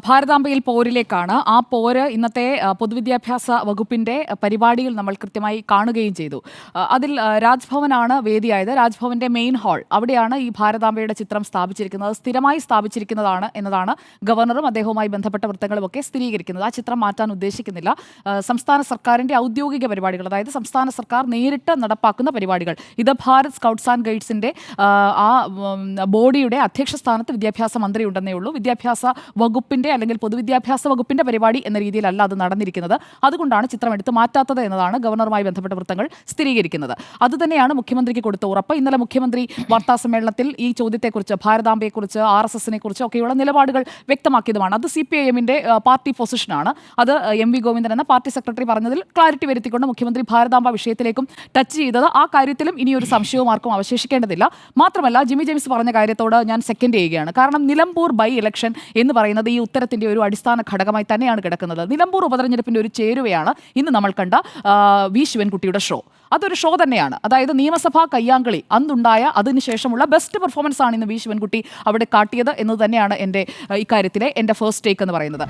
ഭാരതാംബയിൽ പോരിലേക്കാണ്. ആ പോര് ഇന്നത്തെ പൊതുവിദ്യാഭ്യാസ വകുപ്പിന്റെ പരിപാടിയിൽ നമ്മൾ കൃത്യമായി കാണുകയും ചെയ്തു. അതിൽ രാജ്ഭവനാണ് വേദിയായത്. രാജ്ഭവന്റെ മെയിൻ ഹാൾ, അവിടെയാണ് ഈ ഭാരതാംബയുടെ ചിത്രം സ്ഥാപിച്ചിരിക്കുന്നത്. സ്ഥിരമായി സ്ഥാപിച്ചിരിക്കുന്നതാണ് എന്നതാണ് ഗവർണറും അദ്ദേഹവുമായി ബന്ധപ്പെട്ട വൃത്തങ്ങളുമൊക്കെ സ്ഥിരീകരിക്കുന്നത്. ആ ചിത്രം മാറ്റാൻ ഉദ്ദേശിക്കുന്നില്ല. സംസ്ഥാന സർക്കാരിന്റെ ഔദ്യോഗിക പരിപാടികൾ, അതായത് സംസ്ഥാന സർക്കാർ നേരിട്ട് നടപ്പാക്കുന്ന പരിപാടികൾ, ഇത് ഭാരത് സ്കൗട്ട്സ് ആൻഡ് ഗൈഡ്സിന്റെ ആ ബോഡിയുടെ അധ്യക്ഷ സ്ഥാനത്ത് വിദ്യാഭ്യാസ മന്ത്രി ഉണ്ടെന്നേ ഉള്ളൂ. വിദ്യാഭ്യാസ വകുപ്പിന്റെ അല്ലെങ്കിൽ പൊതുവിദ്യാഭ്യാസ വകുപ്പിന്റെ പരിപാടി എന്ന രീതിയിലല്ല അത് നടന്നിരിക്കുന്നത്. അതുകൊണ്ടാണ് ചിത്രം എടുത്ത് മാറ്റാത്തത് എന്നതാണ് ഗവർണറുമായി ബന്ധപ്പെട്ട വൃത്തങ്ങൾ സ്ഥിരീകരിക്കുന്നത്. അതുതന്നെയാണ് മുഖ്യമന്ത്രിക്ക് കൊടുത്ത ഉറപ്പ്. ഇന്നലെ മുഖ്യമന്ത്രി വാർത്താ സമ്മേളനത്തിൽ ഈ ചോദ്യത്തെക്കുറിച്ച്, ഭാരതാംബയെക്കുറിച്ച്, RSSനെ കുറിച്ച് ഒക്കെയുള്ള നിലപാടുകൾ വ്യക്തമാക്കിയതുമാണ്. അത് CPIMന്റെ പാർട്ടി പൊസിഷനാണ്. അത് MV ഗോവിന്ദൻ എന്ന പാർട്ടി സെക്രട്ടറി പറഞ്ഞതിൽ ക്ലാരിറ്റി വരുത്തിക്കൊണ്ട് മുഖ്യമന്ത്രി ഭാരതാംബ വിഷയത്തിലേക്കും ടച്ച് ചെയ്തത്. ആ കാര്യത്തിലും ഇനിയൊരു സംശയവും ആർക്കും അവശേഷിക്കേണ്ടതില്ല. മാത്രമല്ല, ജിമ്മി ജെയിംസ് പറഞ്ഞ കാര്യത്തോട് ഞാൻ സെക്കൻഡ് ചെയ്യുകയാണ്. കാരണം നിലമ്പൂർ ബൈ ഇലക്ഷൻ എന്ന് പറയുന്നത് ഈ ഉത്തരത്തിന്റെ ഒരു അടിസ്ഥാന ഘടകമായി തന്നെയാണ് കിടക്കുന്നത്. നിലമ്പൂർ ഉപതെരഞ്ഞെടുപ്പിന്റെ ഒരു ചേരുവയാണ് ഇന്ന് നമ്മൾ കണ്ട വി ശിവൻകുട്ടിയുടെ ഷോ. അതൊരു ഷോ തന്നെയാണ്. അതായത് നിയമസഭാ കയ്യാങ്കളി അന്നുണ്ടായ അതിനുശേഷമുള്ള ബെസ്റ്റ് പെർഫോമൻസ് ആണ് ഇന്ന് വി ശിവൻകുട്ടി അവിടെ കാട്ടിയത് എന്ന് തന്നെയാണ് എൻ്റെ ഇക്കാര്യത്തിലെ എൻ്റെ ഫസ്റ്റ് ടേക്ക് എന്ന് പറയുന്നത്.